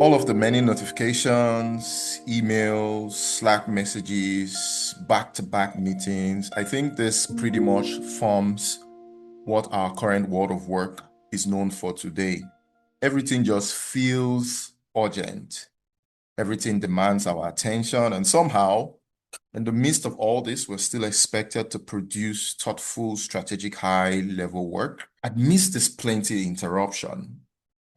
All of the many notifications, emails, Slack messages, back-to-back meetings, I think this pretty much forms what our current world of work is known for today. Everything just feels urgent. Everything demands our attention, and somehow, in the midst of all this, we're still expected to produce thoughtful, strategic, high-level work amidst this plenty interruption.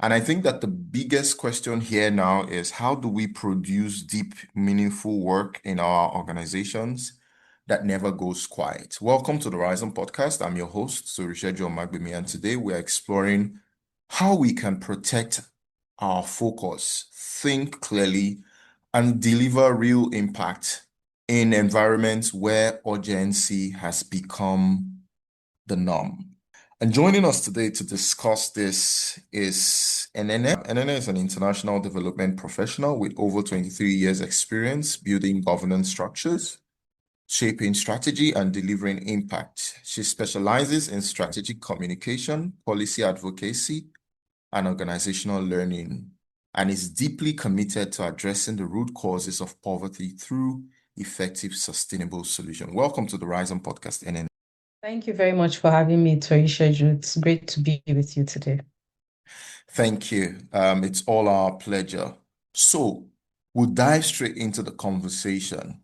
And I think that the biggest question here now is how do we produce deep, meaningful work in our organizations that never goes quiet? Welcome to the Rhizome Podcast. I'm your host, Toritseju Omagbemi, and today we're exploring how we can protect our focus, think clearly, and deliver real impact in environments where urgency has become the norm. And joining us today to discuss this is Enene. Enene is an international development professional with over 23 years experience building governance structures, shaping strategy, and delivering impact. She specializes in strategic communication, policy advocacy, and organizational learning, and is deeply committed to addressing the root causes of poverty through effective, sustainable solutions. Welcome to the Rhizome Podcast, Enene. Thank you very much for having me, Torisha. It's great to be with you today. Thank you. It's all our pleasure. So we'll dive straight into the conversation.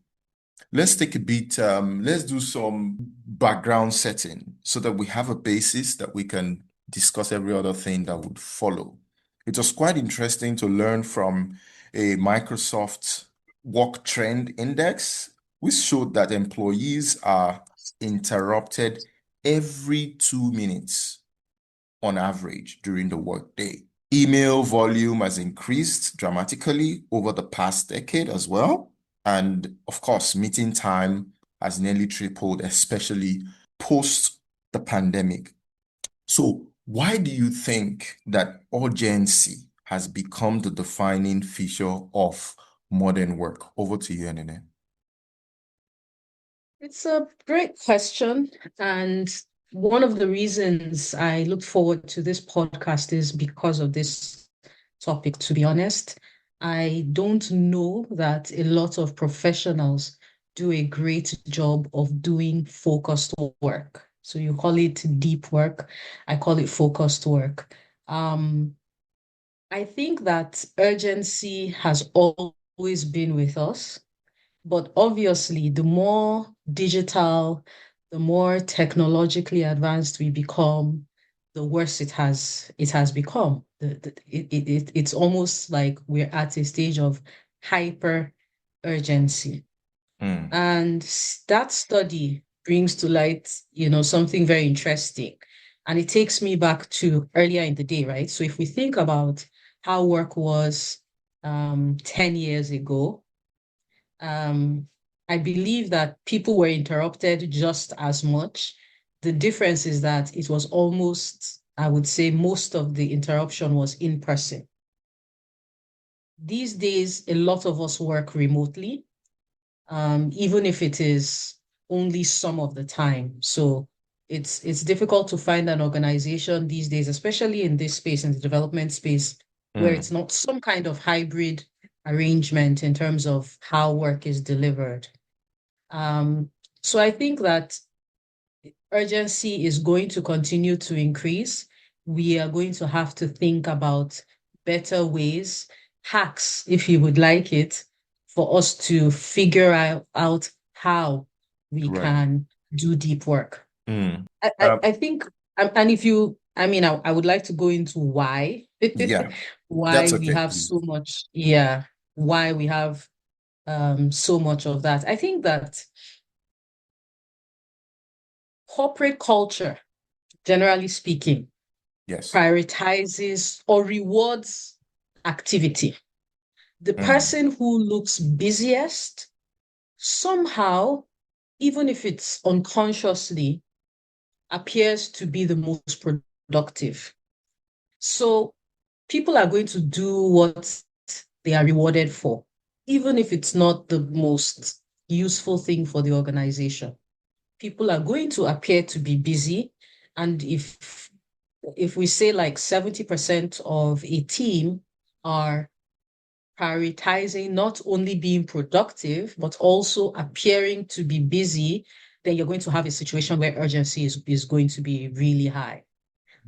Let's take a bit, let's do some background setting so that we have a basis that we can discuss every other thing that would follow. It was quite interesting to learn from a Microsoft Work Trend Index, which showed that employees are interrupted every 2 minutes on average during the workday. Email volume has increased dramatically over the past decade as well. And of course, meeting time has nearly tripled, especially post the pandemic. So why do you think that urgency has become the defining feature of modern work? Over to you, Enene. It's a great question. And one of the reasons I look forward to this podcast is because of this topic, to be honest. I don't know that a lot of professionals do a great job of doing focused work. So you call it deep work, I call it focused work. I think that urgency has always been with us. But obviously, the more digital, the more technologically advanced we become, the worse it has become. It's almost like we're at a stage of hyper urgency. Mm, And that study brings to light, something very interesting. And it takes me back to earlier in the day, right? So if we think about how work was 10 years ago, um, I believe that people were interrupted just as much. The difference is that it was almost, I would say, most of the interruption was in person. These days, a lot of us work remotely, even if it is only some of the time. So it's difficult to find an organization these days, especially in this space, in the development space, where mm, it's not some kind of hybrid arrangement in terms of how work is delivered. Um, so I think that urgency is going to continue to increase. We are going to have to think about better ways, hacks, if you would like it, for us to figure out how we right. can do deep work. Mm. I, I, Um, I think, and if you, I would like to go into why, yeah, why that's we okay, have so please. much, why we have so much of that. I think that corporate culture, generally speaking, Yes. prioritizes or rewards activity. The Mm, person who looks busiest, somehow, even if it's unconsciously, appears to be the most productive. So people are going to do what they are rewarded for, even if it's not the most useful thing for the organization. People are going to appear to be busy. And if we say like 70% of a team are prioritizing not only being productive, but also appearing to be busy, then you're going to have a situation where urgency is going to be really high,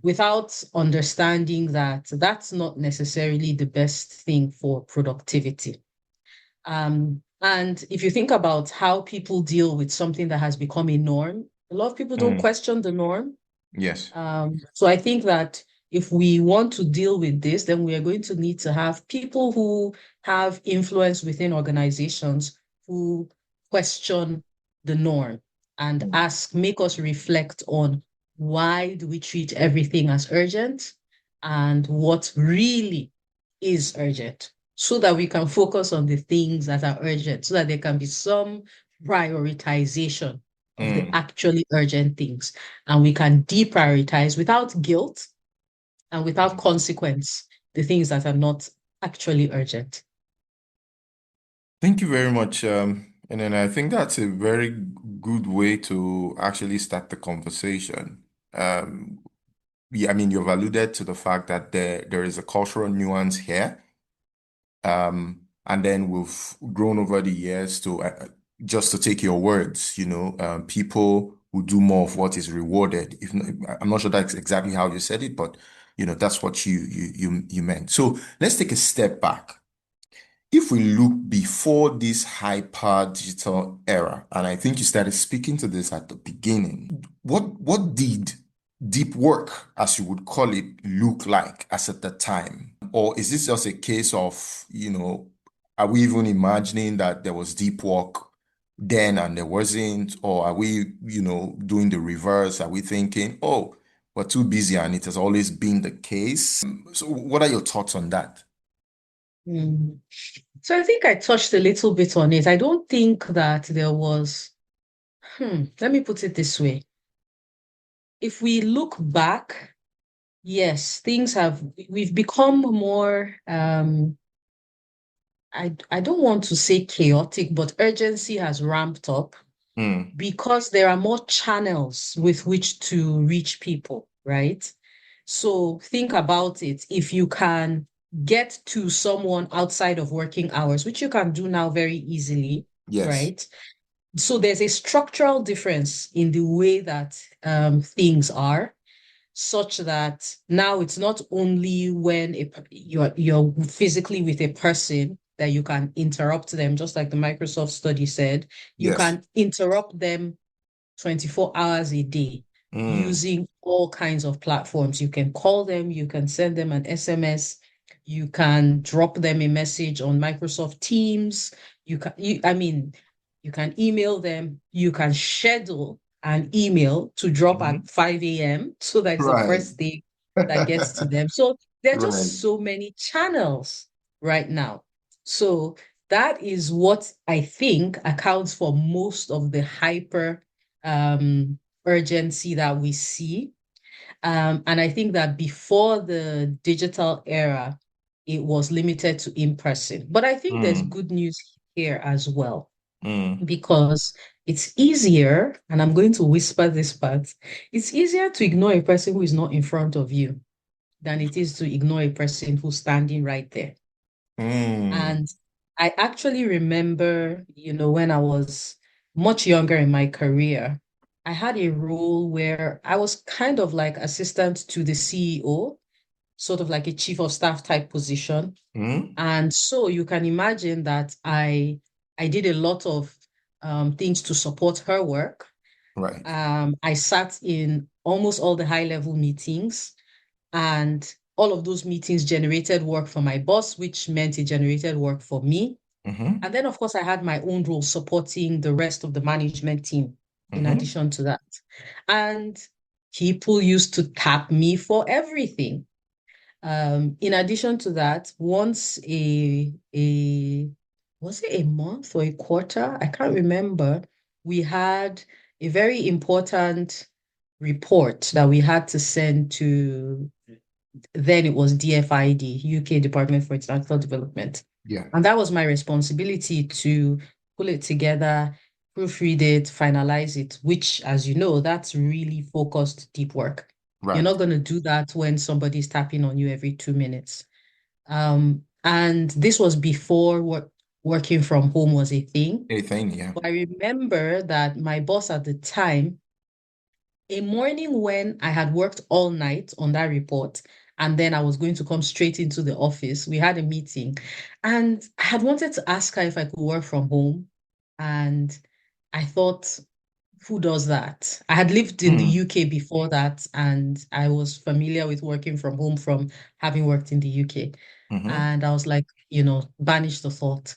without understanding that that's not necessarily the best thing for productivity. And if you think about how people deal with something that has become a norm, a lot of people don't Mm. question the norm. Yes. So I think that if we want to deal with this, then we are going to need to have people who have influence within organizations who question the norm and make us reflect on why do we treat everything as urgent and what really is urgent, so that we can focus on the things that are urgent, so that there can be some prioritization of the Mm. actually urgent things, and we can deprioritize without guilt and without consequence the things that are not actually urgent. Thank you very much. And then I think that's a very good way to actually start the conversation. Um, yeah, I mean, you've alluded to the fact that there is a cultural nuance here. And then we've grown over the years to just to take your words, people who do more of what is rewarded. If not, I'm not sure that's exactly how you said it, but that's what you meant. So let's take a step back. If we look before this hyper digital era, and I think you started speaking to this at the beginning, what did deep work, as you would call it, look like as at the time? Or is this just a case of, are we even imagining that there was deep work then and there wasn't? Or are we, doing the reverse? Are we thinking, oh, we're too busy and it has always been the case? So what are your thoughts on that? Mm. So I think I touched a little bit on it. I don't think that there was, let me put it this way. If we look back, yes, we've become more, I don't want to say chaotic, but urgency has ramped up Mm, because there are more channels with which to reach people, right? So think about it. If you can get to someone outside of working hours, which you can do now very easily, yes. right? So there's a structural difference in the way that things are, such that now it's not only when you're physically with a person that you can interrupt them, just like the Microsoft study said, you Yes. can interrupt them 24 hours a day Mm, using all kinds of platforms. You can call them, you can send them an SMS, you can drop them a message on Microsoft Teams. I mean, you can email them, you can schedule an email to drop mhm. at 5 a.m. so that it's the Right. first thing that gets to them. So there are Right. just so many channels right now. So that is what I think accounts for most of the hyper urgency that we see. And I think that before the digital era, it was limited to in person. But I think there's Mm, good news here as well, mm, because it's easier, and I'm going to whisper this part, it's easier to ignore a person who is not in front of you than it is to ignore a person who's standing right there. mm, And I actually remember, when I was much younger in my career, I had a role where I was kind of like assistant to the CEO, sort of like a chief of staff type position. mm. And so you can imagine that I did a lot of things to support her work. Right. I sat in almost all the high level meetings, and all of those meetings generated work for my boss, which meant it generated work for me. Mm-hmm. And then, of course, I had my own role supporting the rest of the management team in Mm-hmm. addition to that. And people used to tap me for everything. In addition to that, once was it a month or a quarter? I can't remember. We had a very important report that we had to send to, then it was DFID, UK Department for International Development. Yeah. And that was my responsibility to pull it together, proofread it, finalize it, which, as you know, that's really focused deep work. You're Right. not going to do that when somebody's tapping on you every 2 minutes. And this was before working from home was a thing. Anything, yeah. But I remember that my boss at the time, a morning when I had worked all night on that report, and then I was going to come straight into the office, we had a meeting, and I had wanted to ask her if I could work from home. And I thought, who does that? I had lived in the Mm, UK before that, and I was familiar with working from home from having worked in the UK. mm-hmm, And I was like, banish the thought.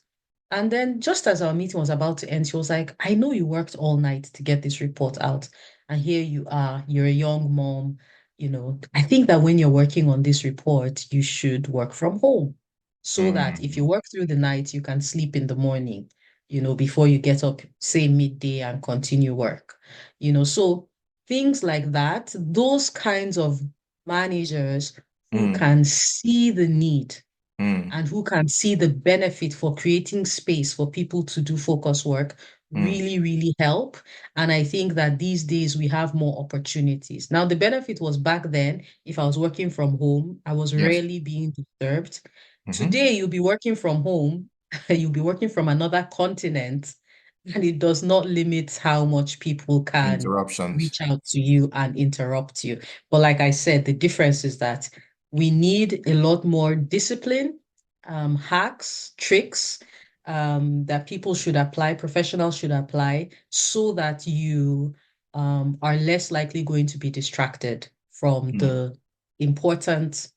And then just as our meeting was about to end, she was like, I know you worked all night to get this report out. And here you are, you're a young mom. I think that when you're working on this report, you should work from home so that if you mm, work through the night, you can sleep in the morning, before you get up, say midday and continue work. So things like that, those kinds of managers who mm, can see the need mm, and who can see the benefit for creating space for people to do focus work mm. really, really help. And I think that these days we have more opportunities. Now, the benefit was back then, if I was working from home, I was Yes. rarely being disturbed. Mm-hmm. Today, you'll be working from home, you'll be working from another continent, and it does not limit how much people can Interruptions. reach out to you and interrupt you. But like I said, the difference is that we need a lot more discipline, hacks, tricks, that people should apply, professionals should apply, so that you are less likely going to be distracted from Mm, the important,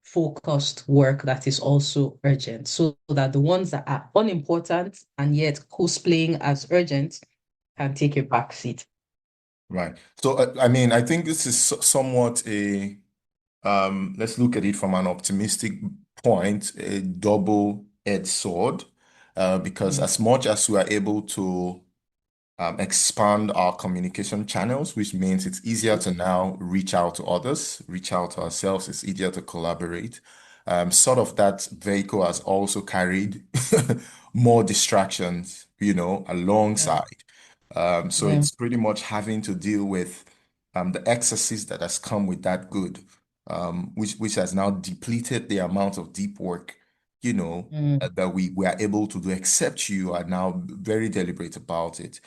focused work that is also urgent, so that the ones that are unimportant and yet cosplaying as urgent can take a back seat. right. So, I mean, I think this is somewhat let's look at it from an optimistic point, a double-edged sword, because Mm, as much as we are able to expand our communication channels, which means it's easier to now reach out to others, reach out to ourselves, it's easier to collaborate. Sort of that vehicle has also carried more distractions, yeah, alongside. So yeah. it's pretty much having to deal with the excesses that has come with that good, which has now depleted the amount of deep work, Mm, that we are able to do, except you are now very deliberate about it.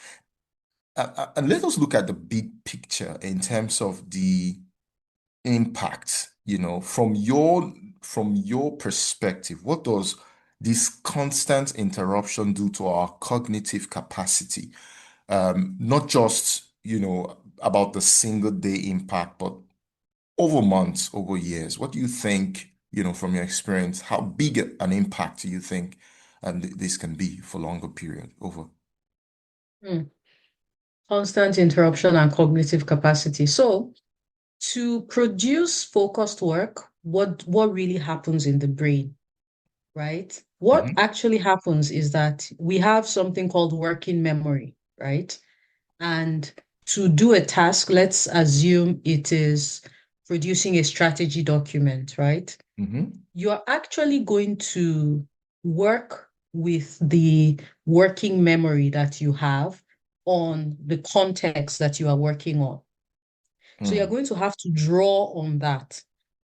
And let us look at the big picture in terms of the impact, from your perspective. What does this constant interruption do to our cognitive capacity? Not just, about the single day impact, but over months, over years. What do you think, from your experience, how big an impact do you think this can be for longer period over? mm. Constant interruption and cognitive capacity. So, to produce focused work, what really happens in the brain, right? What Hmm. actually happens is that we have something called working memory, right? And to do a task, let's assume it is producing a strategy document, right? Hmm. You're actually going to work with the working memory that you have on the context that you are working on. So you're Mm, going to have to draw on that.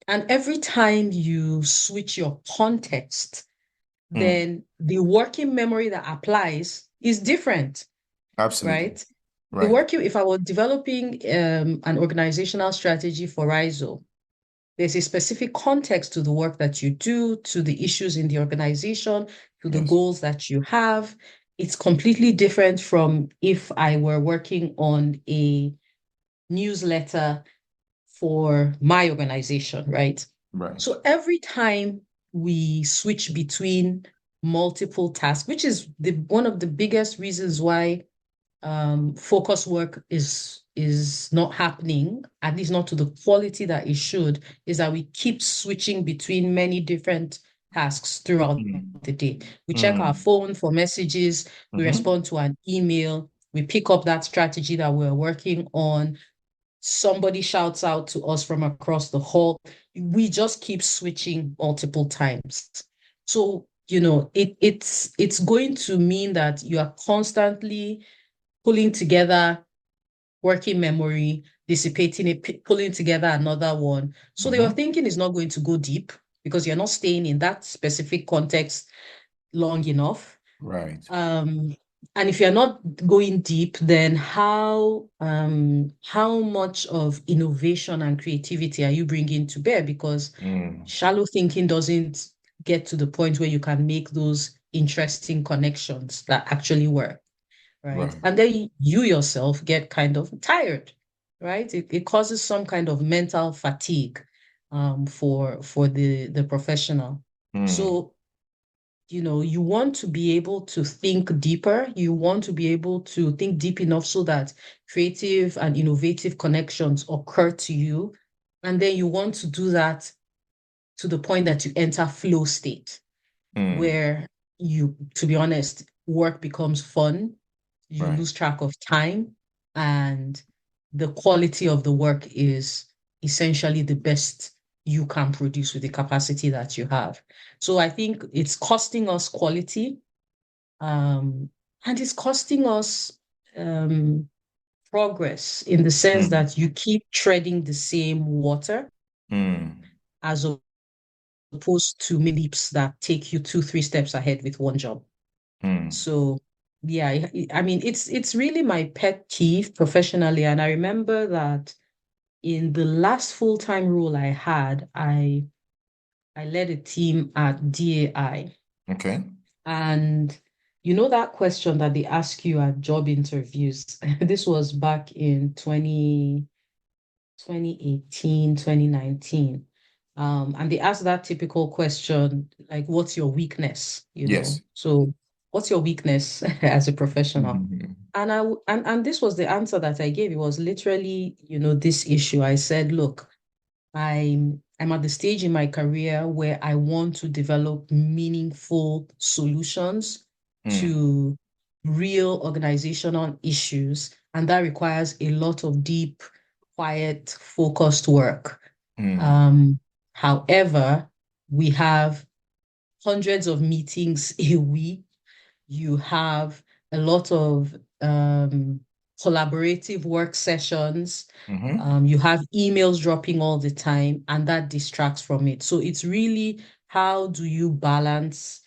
And every time you switch your context, mm, then the working memory that applies is different, absolutely. right? Right. If I were developing an organizational strategy for Rhizome, there's a specific context to the work that you do, to the issues in the organization, to the Yes. goals that you have. It's completely different from if I were working on a newsletter for my organization, right? Right. So every time we switch between multiple tasks, which is one of the biggest reasons why focus work is not happening, at least not to the quality that it should, is that we keep switching between many different tasks throughout Mm, the day. We check our mm, phone for messages, we hmm. respond to an email, we pick up that strategy that we're working on, somebody shouts out to us from across the hall. We just keep switching multiple times. So, it's going to mean that you are constantly pulling together working memory, dissipating it, pulling together another one. So your Hmm. thinking is not going to go deep. because you're not staying in that specific context long enough. Right. And if you're not going deep, then how much of innovation and creativity are you bringing to bear? Because Mm. shallow thinking doesn't get to the point where you can make those interesting connections that actually work, right? Right. And then you yourself get kind of tired, right? It causes some kind of mental fatigue for the professional. Mm. So you want to be able to think deeper. You want to be able to think deep enough so that creative and innovative connections occur to you. And then you want to do that to the point that you enter flow state, Mm. where to be honest, work becomes fun. You Right. lose track of time, and the quality of the work is essentially the best you can produce with the capacity that you have. So I think it's costing us quality, um, and it's costing us um, progress in the sense Mm. that you keep treading the same water Mm. as opposed to leaps that take you 2, 3 steps ahead with one job. Mm. So yeah, I mean it's really my pet peeve professionally. And I remember that in the last full-time role I had, I led a team at DAI. Okay. And you know that question that they ask you at job interviews. This was back in 2018, 2019. And they asked that typical question, like, what's your weakness? Yes. So what's your weakness as a professional? Mhm. And this was the answer that I gave. It was literally, this issue. I said, look, I'm at the stage in my career where I want to develop meaningful solutions Mm. to real organizational issues, and that requires a lot of deep, quiet, focused work. Mm. Um, However, we have hundreds of meetings a week. You have a lot of collaborative work sessions. Mm-hmm. You have emails dropping all the time, and that distracts from it. So it's really, how do you balance?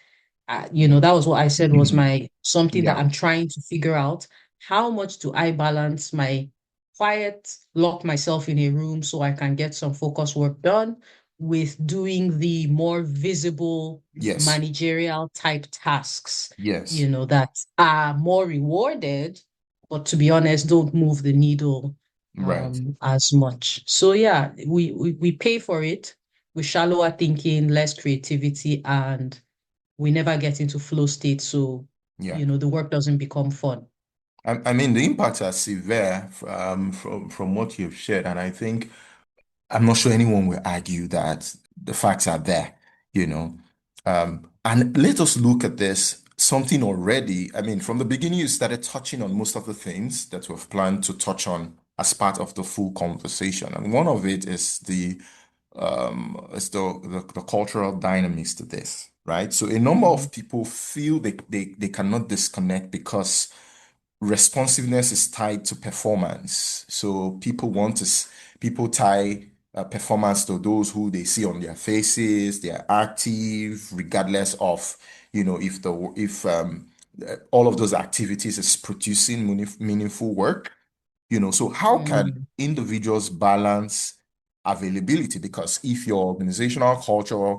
That was what I said was my something that Yeah. I'm trying to figure out. How much do I balance my quiet, lock myself in a room so I can get some focus work done with doing the more visible Yes. managerial type tasks, Yes. that are more rewarded, but to be honest, don't move the needle Right. as much. So yeah, we pay for it with shallower thinking, less creativity, and we never get into flow state. So, Yeah. the work doesn't become fun. I mean, the impacts are severe from what you've shared, and I think I'm not sure anyone will argue that the facts are there, you know. And let us look at this something already. I mean, from the beginning, you started touching on most of the things that we've planned to touch on as part of the full conversation, and one of it is the cultural dynamics to this, right? So a number Mm, of people feel they cannot disconnect because responsiveness is tied to performance. So people tie performance to those who they see on their faces. They are active, regardless of if all of those activities is producing meaningful work. So how can mm, individuals balance availability? Because if your organizational culture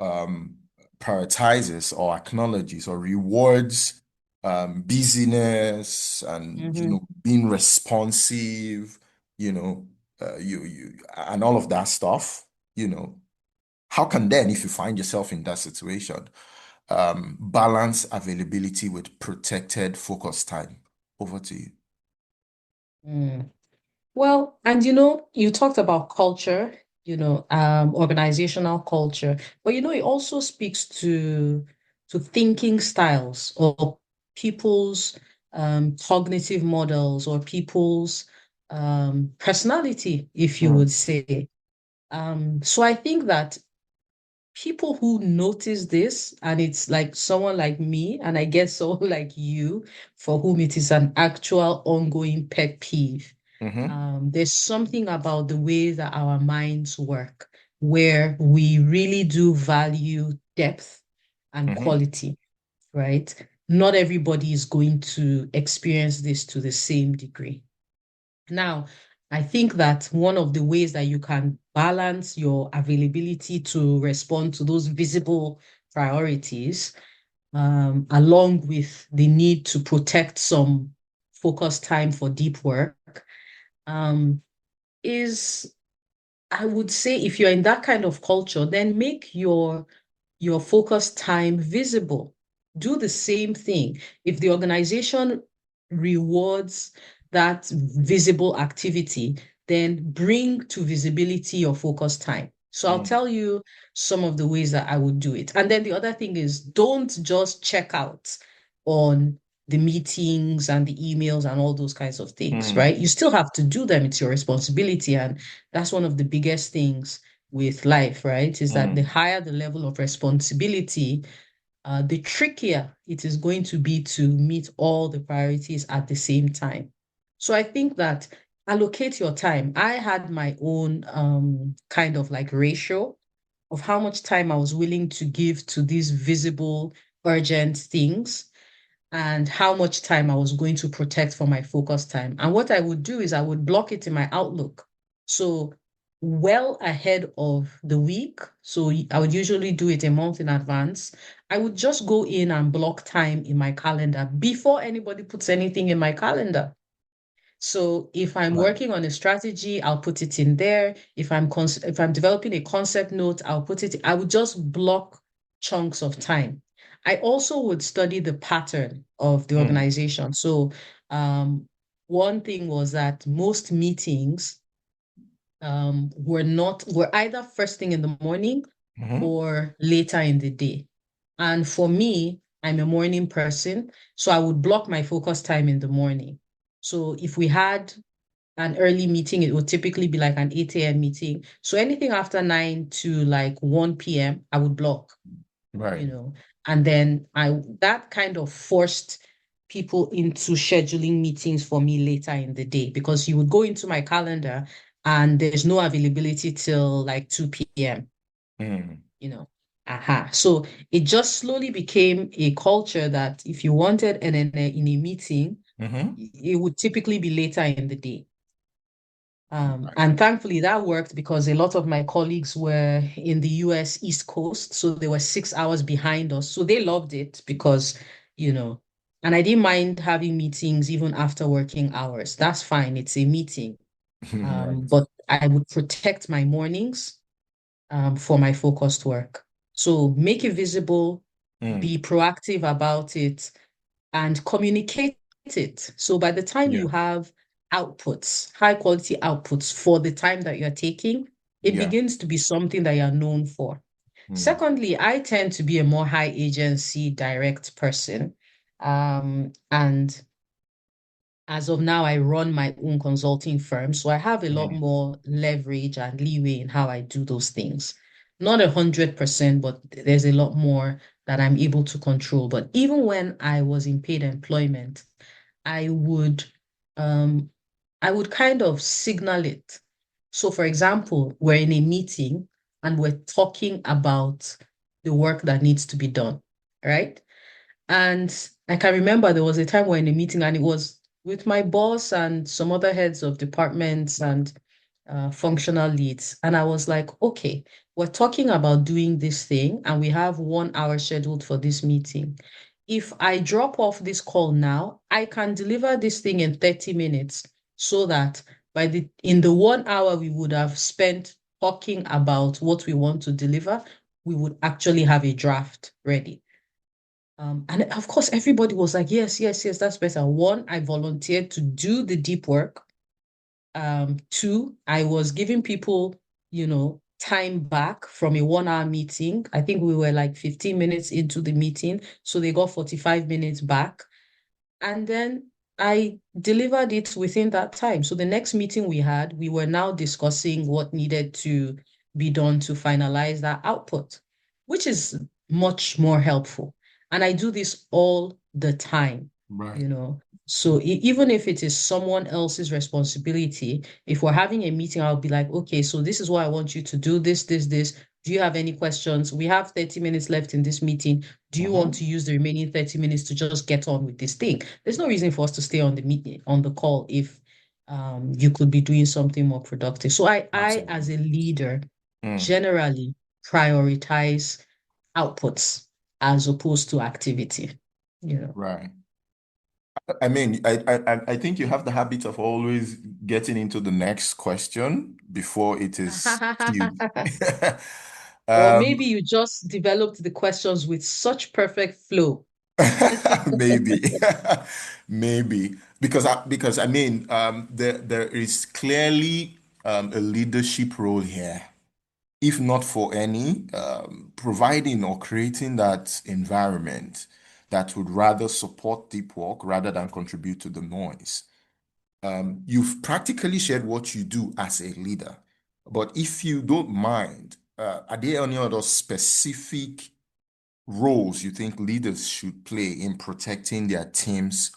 um, prioritizes or acknowledges or rewards busyness and mhm, being responsive, you and all of that stuff, how can then, if you find yourself in that situation, balance availability with protected focus time? Over to you. mm. Well, and you talked about culture, organizational culture, but it also speaks to thinking styles or people's cognitive models or people's personality, if you would Mm. say. So I think that people who notice this, and it's like someone like me, and I guess someone like you, for whom it is an actual ongoing pet peeve. Mm-hmm. There's something about the way that our minds work. where we really do value depth and Mm-hmm. quality, right? Not everybody is going to experience this to the same degree. Now, I think that one of the ways that you can balance your availability to respond to those visible priorities, along with the need to protect some focus time for deep work, um, is I would say if you're in that kind of culture, then make your focus time visible. Do the same thing. If the organization rewards that visible activity, then bring to visibility your focus time. So I'll Mm. tell you some of the ways that I would do it. And then the other thing is don't just check out on the meetings and the emails and all those kinds of things, Mm. right? You still have to do them. It's your responsibility. And that's one of the biggest things with life, right? Is that the Mm. higher the level of responsibility, the trickier it is going to be to meet all the priorities at the same time. So I think that allocate your time. I had my own kind of like ratio of how much time I was willing to give to these visible, urgent things and how much time I was going to protect for my focus time. And what I would do is I would block it in my Outlook. So well ahead of the week. So I would usually do it a month in advance. I would just go in and block time in my calendar before anybody puts anything in my calendar. So if I'm Right. working on a strategy, I'll put it in there. If I'm developing a concept note, I'll put it. I would just block chunks of time. I also would study the pattern of the Mm. organization. So one thing was that most meetings were either first thing in the morning Mm-hmm. or later in the day. And for me, I'm a morning person, so I would block my focus time in the morning. So if we had an early meeting, it would typically be like an 8 a.m. meeting. So anything after 9 to like 1 p.m., I would block, Right. you know. And then that kind of forced people into scheduling meetings for me later in the day because you would go into my calendar and there's no availability till like 2 p.m., Mm. you know. Aha. So it just slowly became a culture that if you wanted in a meeting, Mm-hmm. it would typically be later in the day. Right. And thankfully that worked because a lot of my colleagues were in the US East Coast, so they were 6 hours behind us. So they loved it because, you know, and I didn't mind having meetings even after working hours. That's fine. It's a meeting. Right. But I would protect my mornings for my focused work. So make it visible, Mm. be proactive about it, and communicate it. So by the time Yeah. you have outputs, high quality outputs for the time that you're taking, it Yeah. begins to be something that you're known for. Mm. Secondly, I tend to be a more high agency direct person. And as of now, I run my own consulting firm, so I have a lot Mm. more leverage and leeway in how I do those things. Not 100%, but there's a lot more that I'm able to control. But even when I was in paid employment, I would um I would kind of signal it. So for example, we're in a meeting and we're talking about the work that needs to be done, right? And I can remember there was a time we were in a meeting and it was with my boss and some other heads of departments and functional leads. And I was like, okay, we're talking about doing this thing and we have 1 hour scheduled for this meeting. If I drop off this call now, I can deliver this thing in 30 minutes so that in the 1 hour we would have spent talking about what we want to deliver, we would actually have a draft ready. And of course, everybody was like, yes, yes, yes, that's better. One, I volunteered to do the deep work. Two, I was giving people, time back from a 1 hour meeting. I think we were like 15 minutes into the meeting, so they got 45 minutes back. And then I delivered it within that time. So the next meeting we had, we were now discussing what needed to be done to finalize that output, which is much more helpful. And I do this all the time, Right. you know. So even if it is someone else's responsibility, if we're having a meeting, I'll be like, okay, so this is what I want you to do, this. Do you have any questions? We have 30 minutes left in this meeting. Do you want Mhm. to use the remaining 30 minutes to just get on with this thing? There's no reason for us to stay on the meeting, on the call if you could be doing something more productive. So I Absolutely. as a leader, Mm, generally prioritize outputs as opposed to activity, you know. right. I mean, I think you have the habit of always getting into the next question before it is cute. Or maybe Um, you just developed the questions with such perfect flow. maybe, maybe because I mean, there is clearly a leadership role here. If not for any, providing or creating that environment that would rather support deep work rather than contribute to the noise. You've practically shared what you do as a leader, but if you don't mind, are there any other specific roles you think leaders should play in protecting their team's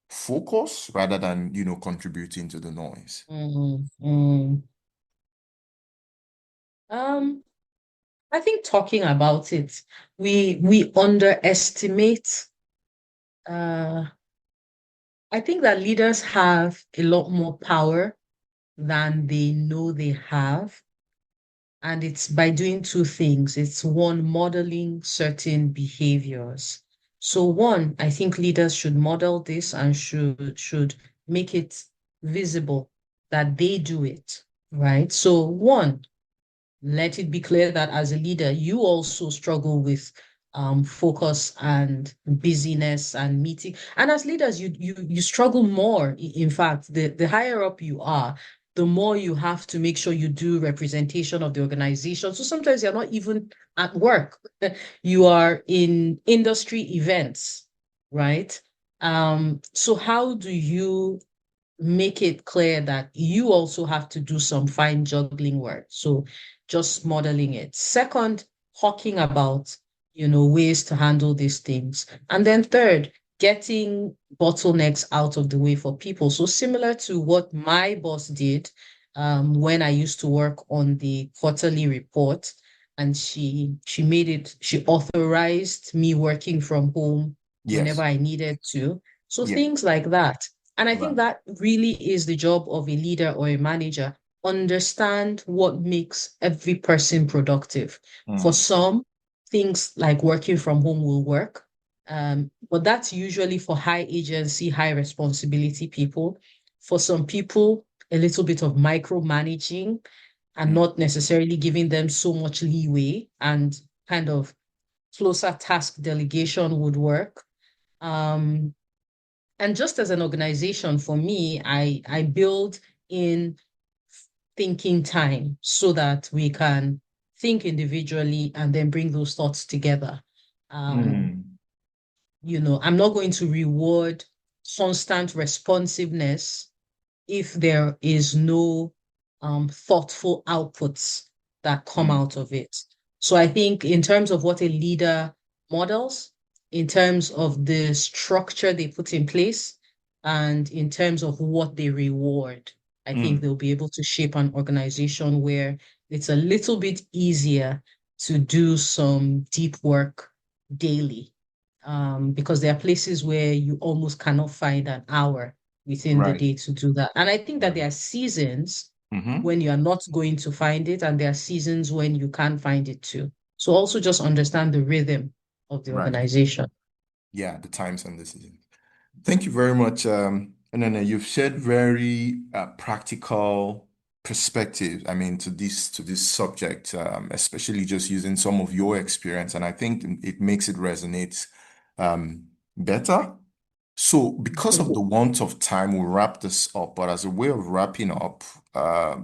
focus rather than, contributing to the noise? Mm, mm. Um, I think talking about it, we underestimate. Uh, I think that leaders have a lot more power than they know they have. And it's by doing two things. It's one, modeling certain behaviors. So one, I think leaders should model this and should make it visible that they do it, right? So one, let it be clear that as a leader, you also struggle with focus and busyness and meeting. And as leaders, you struggle more. In fact, the higher up you are, the more you have to make sure you do representation of the organization. So sometimes you're not even at work. You are in industry events, right? So how do you make it clear that you also have to do some fine juggling work? So just modeling it. Second, talking about, ways to handle these things. And then third, getting bottlenecks out of the way for people. So similar to what my boss did when I used to work on the quarterly report, and she authorized me working from home whenever Yes. I needed to. So Yeah. things like that. And I think Right. that really is the job of a leader or a manager. Understand what makes every person productive. For Mm, some, things like working from home will work. But that's usually for high agency, high responsibility people. For some people, a little bit of micromanaging and mm, not necessarily giving them so much leeway, and kind of closer task delegation would work. Um, and just as an organization, for me, I build in thinking time so that we can think individually and then bring those thoughts together. Um, mm, I'm not going to reward constant responsiveness if there is no thoughtful outputs that come mm, out of it. So I think in terms of what a leader models, in terms of the structure they put in place, and in terms of what they reward, I think mm. they'll be able to shape an organization where it's a little bit easier to do some deep work daily. Because there are places where you almost cannot find an hour within the Right. day to do that. And I think that Right. there are seasons Hmm. when you are not going to find it, and there are seasons when you can find it too. So also just understand the rhythm of the Right. organization. Yeah, the times and the seasons. Thank you very much. And then you've shared very practical perspectives, I mean, to this subject, especially just using some of your experience. And I think it makes it resonate better. So, because of the want of time, we'll wrap this up. But as a way of wrapping up, uh,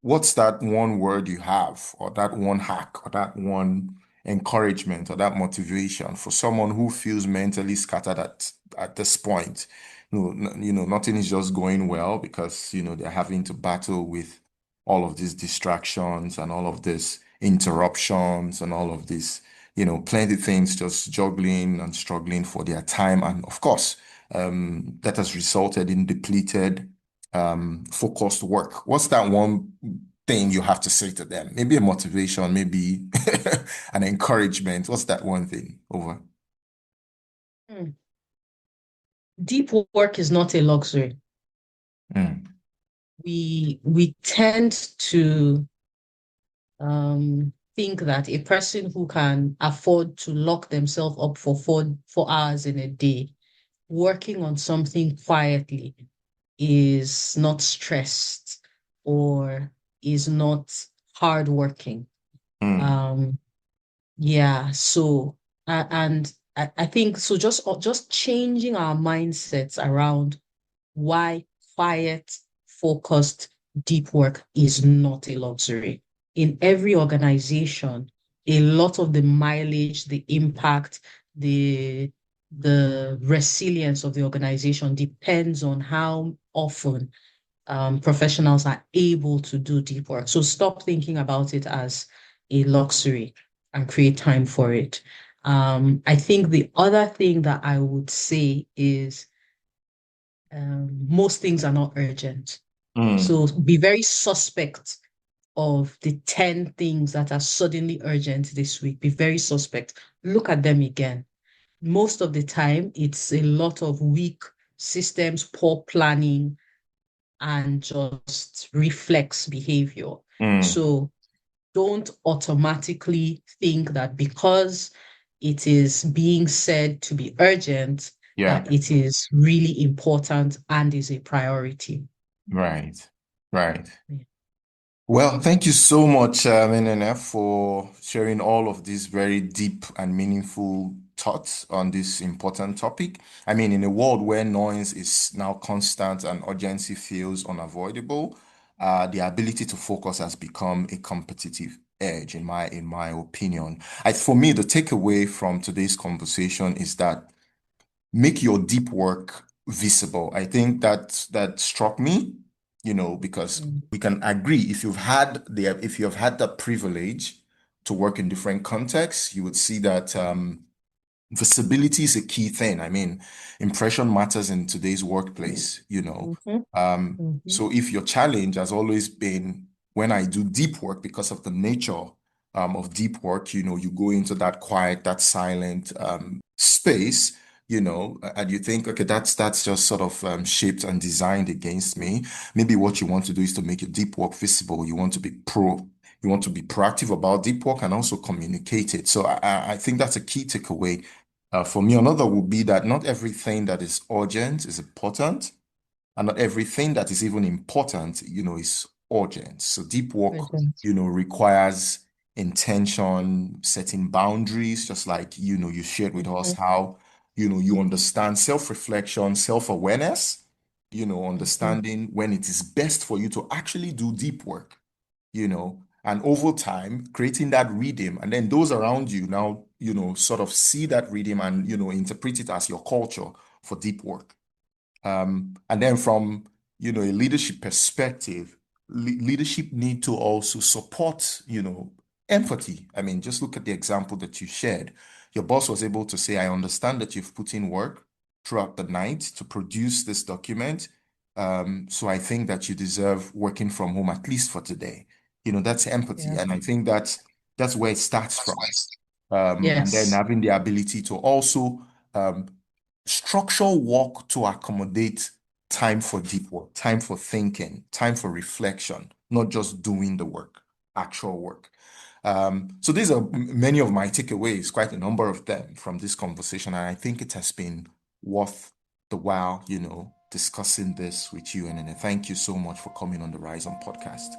what's that one word you have, or that one hack, or that one encouragement, or that motivation for someone who feels mentally scattered at this point? Nothing is just going well because they're having to battle with all of these distractions and all of these interruptions and all of this, plenty things just juggling and struggling for their time and of course that has resulted in depleted, focused work. What's that one thing you have to say to them? Maybe a motivation, maybe an encouragement. What's that one thing? Over. Hmm. Deep work is not a luxury. Mm, We tend to think that a person who can afford to lock themselves up for 4 hours in a day working on something quietly is not stressed or is not hardworking. mm, Um, yeah, so and I think so just changing our mindsets around why quiet, focused, deep work is not a luxury. In every organization, a lot of the mileage, the impact, the resilience of the organization depends on how often professionals are able to do deep work. So stop thinking about it as a luxury and create time for it. I think the other thing that I would say is most things are not urgent. mm. So be very suspect of the 10 things that are suddenly urgent this week. Be very suspect. Look at them again. Most of the time, it's a lot of weak systems, poor planning, and just reflex behavior. Mm, So don't automatically think that because it is being said to be urgent, yeah, that it is really important and is a priority. right, right. Yeah. Well, thank you so much, NNF, for sharing all of these very deep and meaningful thoughts on this important topic. I mean, in a world where noise is now constant and urgency feels unavoidable, the ability to focus has become a competitive edge, in my opinion. For me, the takeaway from today's conversation is that make your deep work visible. I think that struck me, because Mm, we can agree if you have had the privilege to work in different contexts, you would see that visibility is a key thing. I mean, impression matters in today's workplace. mhm, mhm. So if your challenge has always been when I do deep work because of the nature of deep work, you go into that quiet, that silent space, and you think, okay, that's just sort of shaped and designed against me. Maybe what you want to do is to make your deep work visible. You want to be proactive about deep work and also communicate it. So I think that's a key takeaway. For me, another would be that not everything that is urgent is important, and not everything that is even important, is urgent. So deep work, Urgent. requires intention, setting boundaries, just like, you shared with us Mhm, how, you understand self-reflection, self-awareness, mhm. understanding when it is best for you to actually do deep work, and over time creating that rhythm, and then those around you now, sort of see that rhythm and, interpret it as your culture for deep work. And then from, a leadership perspective, leadership need to also support, empathy. I mean, just look at the example that you shared. Your boss was able to say, I understand that you've put in work throughout the night to produce this document. So I think that you deserve working from home at least for today. That's empathy. Yeah. And I think that's where it starts from. And then Yes. having the ability to also um, structure work to accommodate time for deep work, time for thinking, time for reflection, not just doing the work, actual work. So these are many of my takeaways, quite a number of them from this conversation. And I think it has been worth the while, discussing this with you. And thank you so much for coming on the Rhizome Podcast.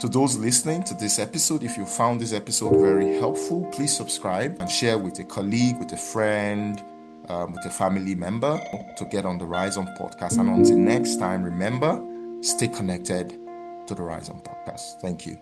To those listening to this episode, if you found this episode very helpful, please subscribe and share with a colleague, with a friend, with a family member to get on the Rhizome Podcast. And until next time, remember, stay connected to the Rhizome Podcast. Thank you.